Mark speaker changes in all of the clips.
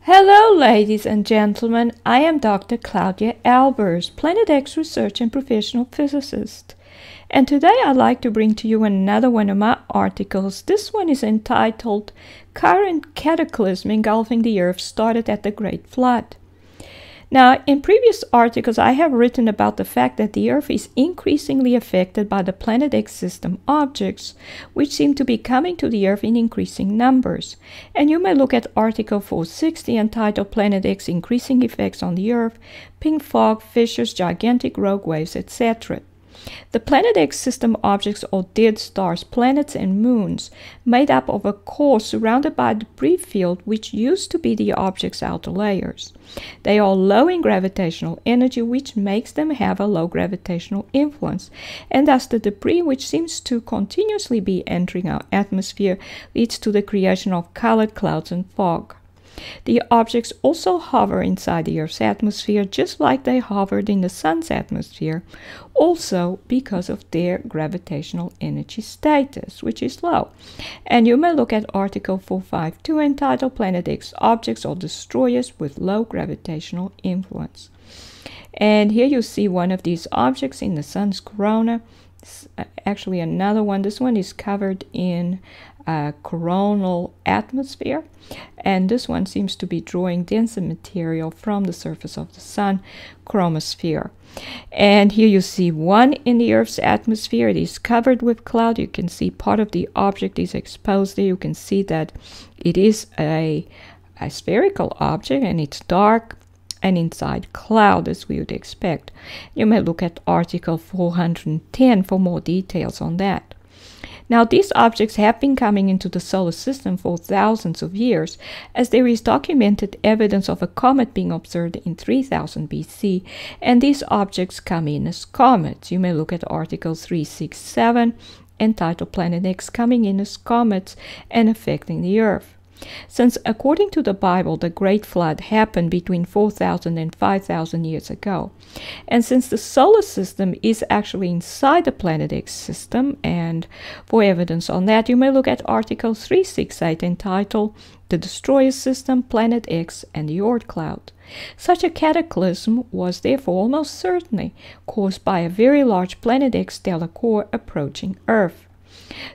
Speaker 1: Hello, ladies and gentlemen. I am Dr. Claudia Albers, Planet X research and professional physicist. And today I'd like to bring to you another one of my articles. This one is entitled Current Cataclysm Engulfing the Earth Started at the Great Flood. Now, in previous articles, I have written about the fact that the Earth is increasingly affected by the Planet X system objects, which seem to be coming to the Earth in increasing numbers. And you may look at Article 460 entitled Planet X Increasing Effects on the Earth, Pink Fog, Fissures, Gigantic Rogue Waves, etc. The Planet X system objects are dead stars, planets, and moons made up of a core surrounded by a debris field which used to be the object's outer layers. They are low in gravitational energy, which makes them have a low gravitational influence, and thus the debris, which seems to continuously be entering our atmosphere, leads to the creation of colored clouds and fog. The objects also hover inside the Earth's atmosphere just like they hovered in the Sun's atmosphere, also because of their gravitational energy status, which is low. And you may look at Article 452 entitled Planet X Objects or Destroyers with Low Gravitational Influence. And here you see one of these objects in the Sun's corona. Actually another one. This one is covered in coronal atmosphere, and this one seems to be drawing denser material from the surface of the Sun chromosphere. And here you see one in the Earth's atmosphere. It is covered with cloud. You can see part of the object is exposed there. You can see that it is a spherical object and it's dark and inside cloud, as we would expect. You may look at Article 410 for more details on that. Now, these objects have been coming into the solar system for thousands of years, as there is documented evidence of a comet being observed in 3000 BC, and these objects come in as comets. You may look at Article 367 entitled Planet X coming in as comets and affecting the Earth. Since, according to the Bible, the Great Flood happened between 4,000 and 5,000 years ago, and since the solar system is actually inside the Planet X system, and for evidence on that, you may look at Article 368 entitled The Destroyer System, Planet X, and the Oort Cloud. Such a cataclysm was therefore almost certainly caused by a very large Planet X stellar core approaching Earth.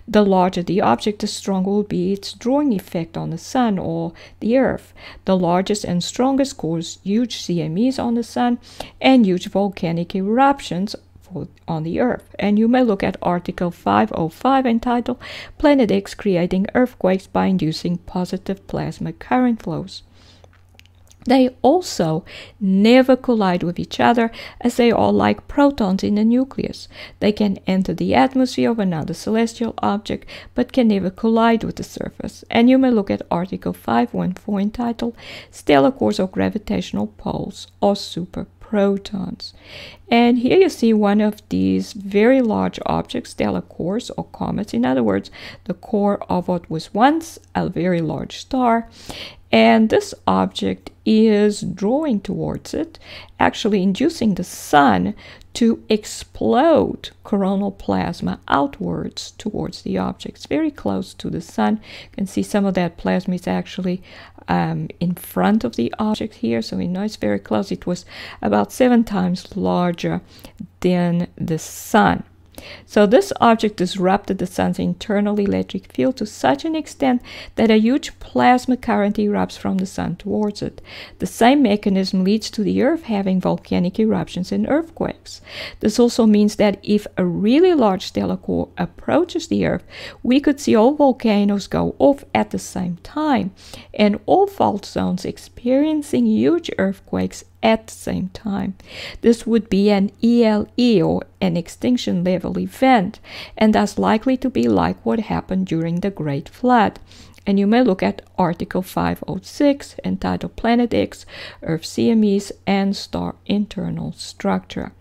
Speaker 1: The larger the object, the stronger will be its drawing effect on the Sun or the Earth. The largest and strongest cause huge CMEs on the Sun and huge volcanic eruptions on the Earth. And you may look at Article 505 entitled Planet X Creating Earthquakes by Inducing Positive Plasma Current Flows. They also never collide with each other, as they are like protons in the nucleus. They can enter the atmosphere of another celestial object, but can never collide with the surface. And you may look at Article 514 entitled Stellar Cores or Gravitational Poles or Superprotons. And here you see one of these very large objects, stellar cores or comets. In other words, the core of what was once a very large star. And this object is drawing towards it, actually inducing the Sun to explode coronal plasma outwards towards the object. It's very close to the Sun. You can see some of that plasma is actually in front of the object here, so we know it's very close. It was about 7 times larger than the Sun. So this object disrupted the Sun's internal electric field to such an extent that a huge plasma current erupts from the Sun towards it. The same mechanism leads to the Earth having volcanic eruptions and earthquakes. This also means that if a really large stellar core approaches the Earth, we could see all volcanoes go off at the same time, and all fault zones experiencing huge earthquakes at the same time. This would be an ELE or an extinction level event, and thus likely to be like what happened during the Great Flood. And you may look at Article 506 entitled Planet X, Earth CMEs, and Star Internal Structure.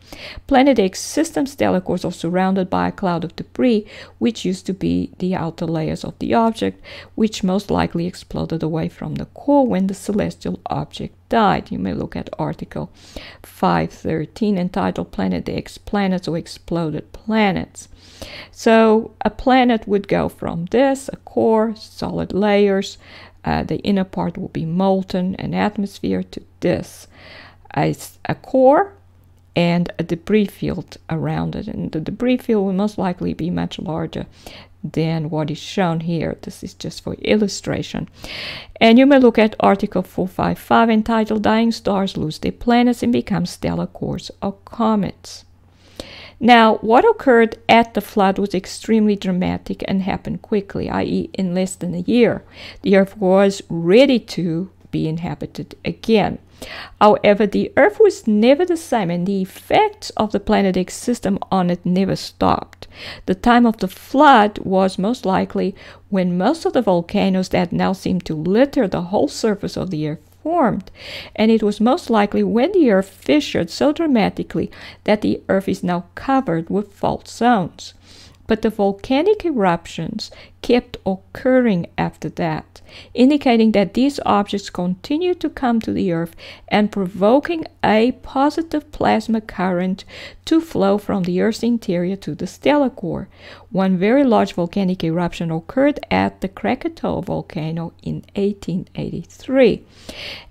Speaker 1: Planet X system stellar cores are surrounded by a cloud of debris, which used to be the outer layers of the object, which most likely exploded away from the core when the celestial object died. You may look at Article 513 entitled Planet X, Planets or Exploded Planets. So a planet would go from this, a core, solid layers, The inner part will be molten, an atmosphere, to this. A core and a debris field around it. And the debris field will most likely be much larger than what is shown here. This is just for illustration. And you may look at Article 455 entitled Dying Stars Lose Their Planets and Become Stellar Cores of Comets. Now, what occurred at the flood was extremely dramatic and happened quickly, i.e. in less than a year. The Earth was ready to be inhabited again. However, the Earth was never the same, and the effects of the Planet X system on it never stopped. The time of the flood was most likely when most of the volcanoes that now seem to litter the whole surface of the Earth formed, and it was most likely when the Earth fissured so dramatically that the Earth is now covered with fault zones. But the volcanic eruptions kept occurring after that, indicating that these objects continued to come to the Earth and provoking a positive plasma current to flow from the Earth's interior to the stellar core. One very large volcanic eruption occurred at the Krakatoa volcano in 1883.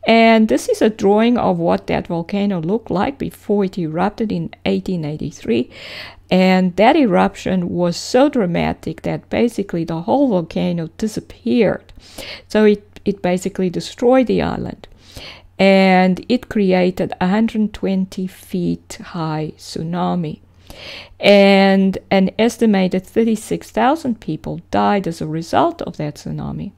Speaker 1: And this is a drawing of what that volcano looked like before it erupted in 1883. And that eruption was so dramatic that basically the whole volcano disappeared. So it basically destroyed the island. And it created a 120 feet high tsunami. And an estimated 36,000 people died as a result of that tsunami.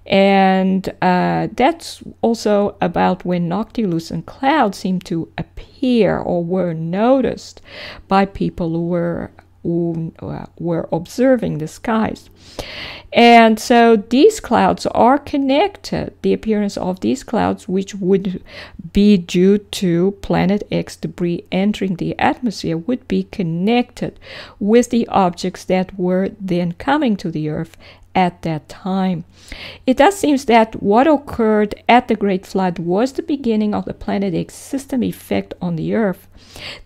Speaker 1: And that's also about when noctilucent clouds seemed to appear or were noticed by people who were observing the skies. And so these clouds are connected. The appearance of these clouds, which would be due to Planet X debris entering the atmosphere, would be connected with the objects that were then coming to the Earth at that time. It does seem that what occurred at the Great Flood was the beginning of the Planet X system effect on the Earth.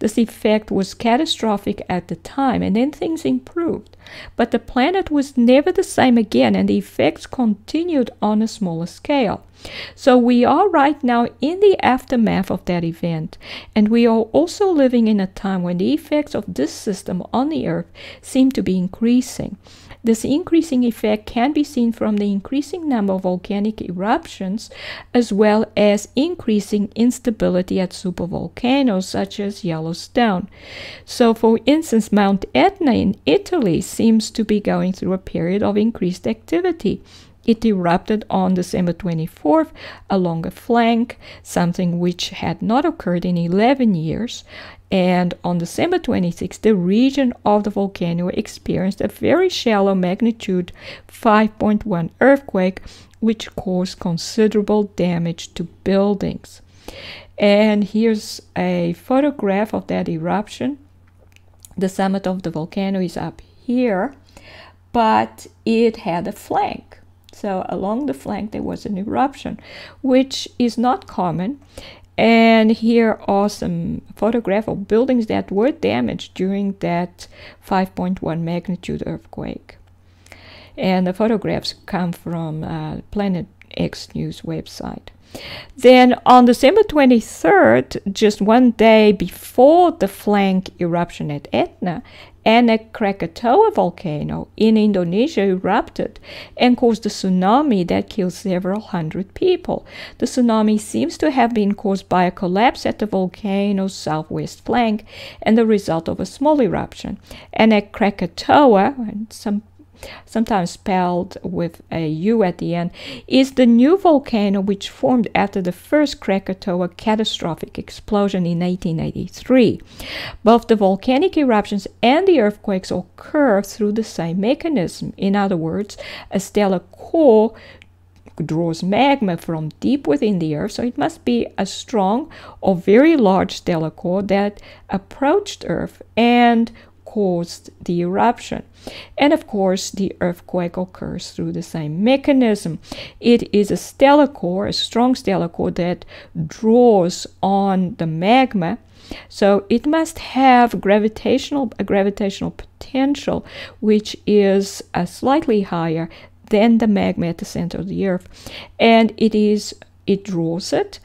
Speaker 1: This effect was catastrophic at the time, and then things improved. But the planet was never the same again, and the effects continued on a smaller scale. So we are right now in the aftermath of that event, and we are also living in a time when the effects of this system on the Earth seem to be increasing. This increasing effect can be seen from the increasing number of volcanic eruptions, as well as increasing instability at supervolcanoes such as Yellowstone. So, for instance, Mount Etna in Italy seems to be going through a period of increased activity. It erupted on December 24th along a flank, something which had not occurred in 11 years. And on December 26th, the region of the volcano experienced a very shallow magnitude 5.1 earthquake, which caused considerable damage to buildings. And here's a photograph of that eruption. The summit of the volcano is up here, but it had a flank. So along the flank there was an eruption, which is not common. And here are some photographs of buildings that were damaged during that 5.1 magnitude earthquake. And the photographs come from Planet X News website. Then on December 23rd, just one day before the flank eruption at Etna, and a Krakatoa volcano in Indonesia erupted and caused a tsunami that killed several hundred people. The tsunami seems to have been caused by a collapse at the volcano's southwest flank and the result of a small eruption. And at Krakatoa, sometimes spelled with a U at the end, is the new volcano which formed after the first Krakatoa catastrophic explosion in 1883. Both the volcanic eruptions and the earthquakes occur through the same mechanism. In other words, a stellar core draws magma from deep within the Earth, so it must be a strong or very large stellar core that approached Earth and caused the eruption. And of course, the earthquake occurs through the same mechanism. It is a stellar core, a strong stellar core that draws on the magma. So it must have a gravitational potential which is slightly higher than the magma at the center of the Earth. And it draws it,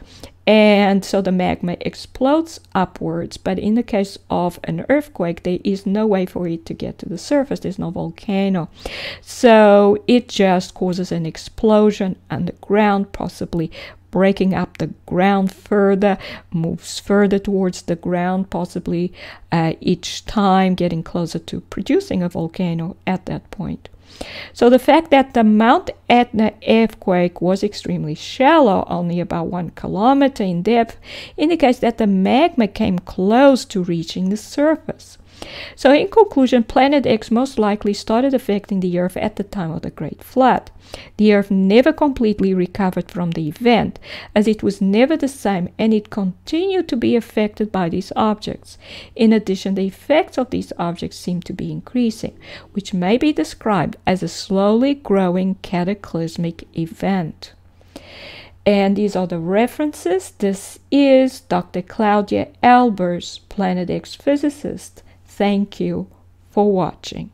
Speaker 1: and so the magma explodes upwards. But in the case of an earthquake, there is no way for it to get to the surface. There's no volcano. So it just causes an explosion underground, possibly breaking up the ground further, moves further towards the ground, possibly each time getting closer to producing a volcano at that point. So the fact that the Mount Etna earthquake was extremely shallow, only about 1 kilometer in depth, indicates that the magma came close to reaching the surface. So in conclusion, Planet X most likely started affecting the Earth at the time of the Great Flood. The Earth never completely recovered from the event, as it was never the same, and it continued to be affected by these objects. In addition, the effects of these objects seem to be increasing, which may be described as a slowly growing cataclysmic event. And these are the references. This is Dr. Claudia Albers, Planet X physicist. Thank you for watching.